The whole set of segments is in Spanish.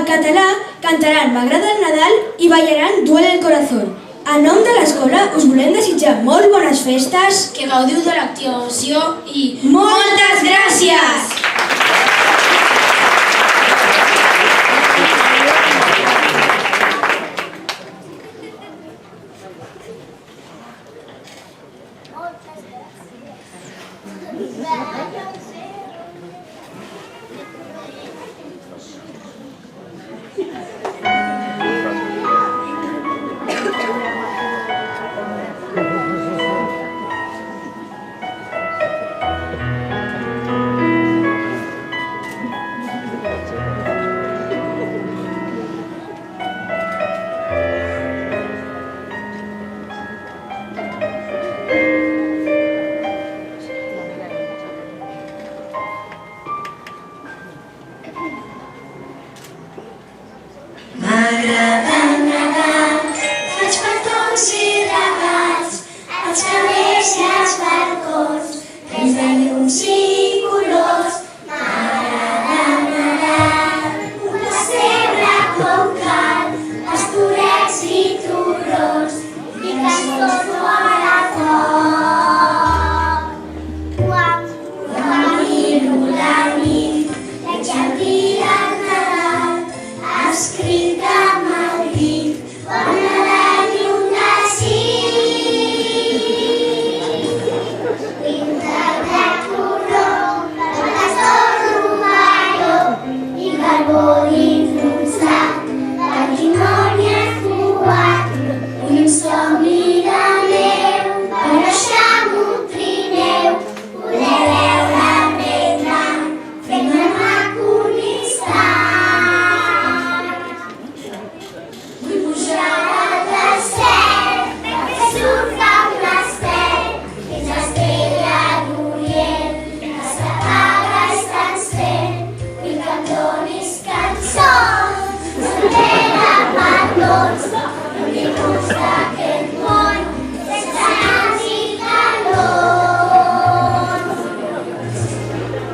En català cantaran M'agrada el Nadal i ballaran Duele el corazón. A nom de l'escola us volem desitjar molt bones festes, que gaudiu de l'actuació i moltes gràcies! M'agrada el Nadal, faig petons i regals, els carrers i els balcons, plens de llums i colors. M'agrada el Nadal, un pessebre com cal, pastorets i torrons, i cançons fora foc. Quan miro la nit, veig el dia del Nadal, escrit amb el dit, bon Nadal i un desig. Pintat de corró, plaques d'or rovelló i carbó inflonsat, patrimoni esfuat, un somni de neu, per baixar un trineu, poder veure el regne, fent-me maco un instant. Vull pujar al desert, fer surfar un estel, fins a l'estrella d'Orient, que s'apaga i s'encén. Vull que em donis cançons, s'entena per tots, continguts d'aquest món, sense nans i calors.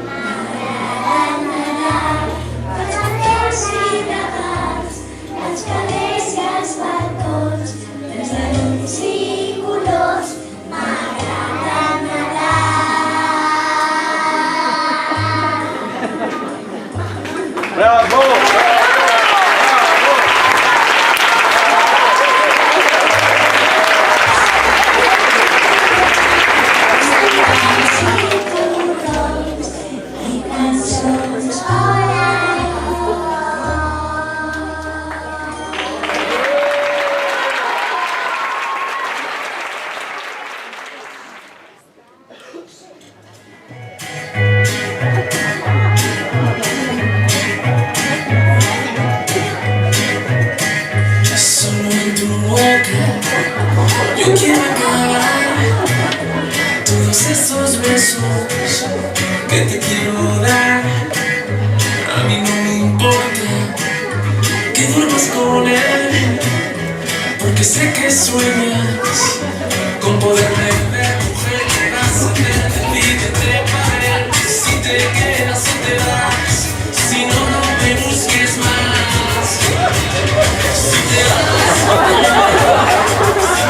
M'agrada el Nadal, faig petons i regals, els carrers i els balcons, plens de llums i colors. M'agrada el Nadal. Bravo! I cançons fora foc. Solo en tu boca yo quiero acabar todos esos besos que te quiero dar. A mí no me importa que duermas con él, porque sé que sueñas con poderme ver. Mujer, ¿qué vas a hacer? Decídete para él. Si te quedas o te vas, si no, no me busques más. Si te vas, si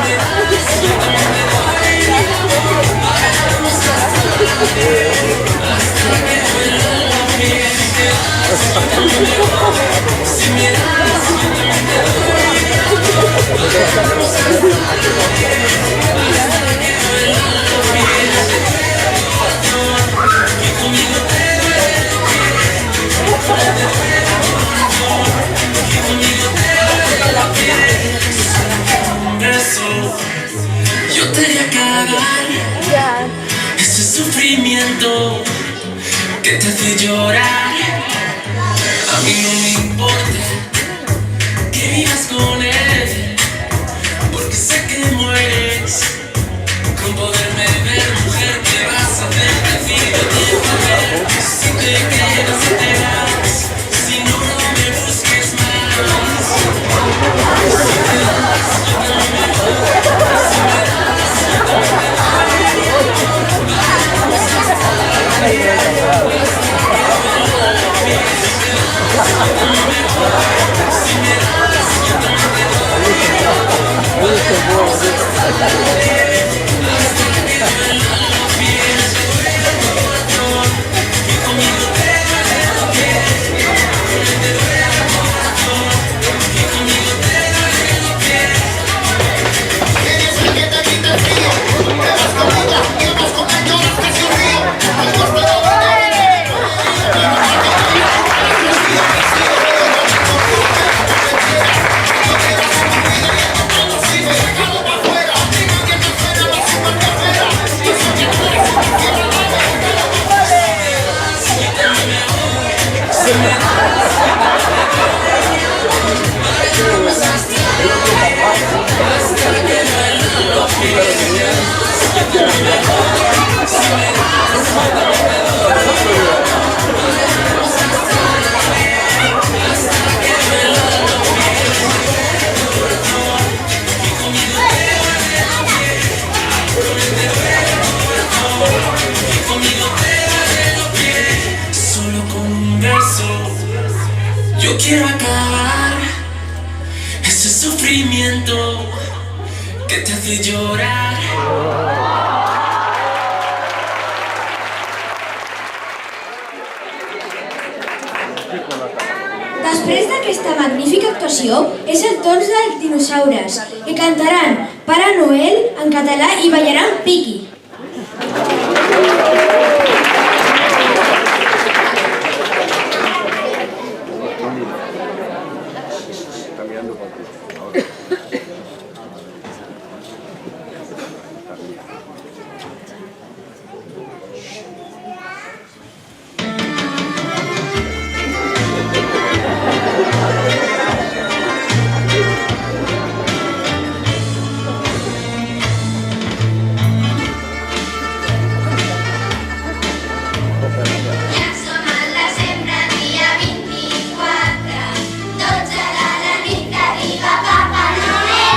me das, yo también te doy. Bailamos hasta que vuelva la piel. Si te vas, yo también te doy. Si me das, yo también te doy. Bailamos hasta que vuelva la piel. Y conmigo te duele lo que te duele corazón. Y conmigo te duele la piel. Un beso yo te haría cagar ese sufrimiento que te hace llorar. A mí no me importa que vivas con él, porque sé que mueres con poderme ver. Mujer, ¿qué vas a hacer? Decídete para ver. Si te quedas o te vas, si no, no me busques más. Si te das, yo también me voy. Si me das, yo también te doy. Vamos hasta la piel. Si te das, yo también me voy. Solo con un beso yo quiero acabar ese sufrimiento que te hace llorar. Després d'aquesta magnífica actuació, és el torn dels dinosaures, que cantaran Pare Noel en català i ballaran Piqui. Dia 24, 12 de la nit, arriba Papa Noel.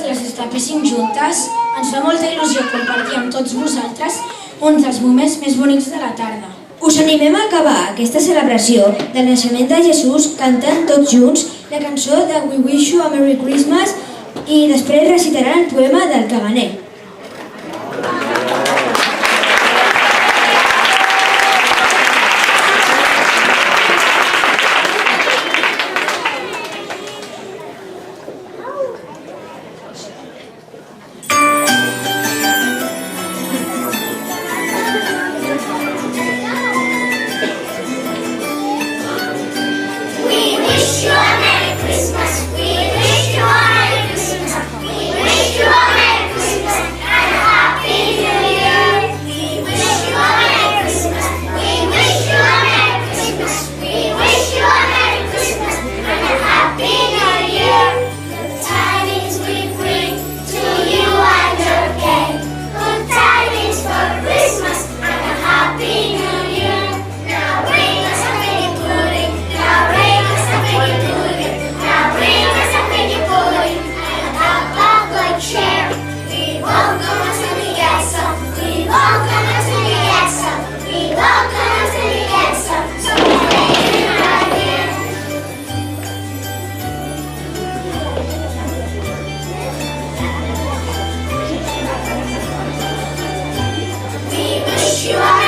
les destapéssim juntes. Ens fa molta il·lusió compartir amb tots vosaltres un dels moments més bonics de la tarda. Us animem a acabar aquesta celebració del naixement de Jesús cantant tots junts la cançó de We Wish You a Merry Christmas i després recitaran el poema del caganer. You are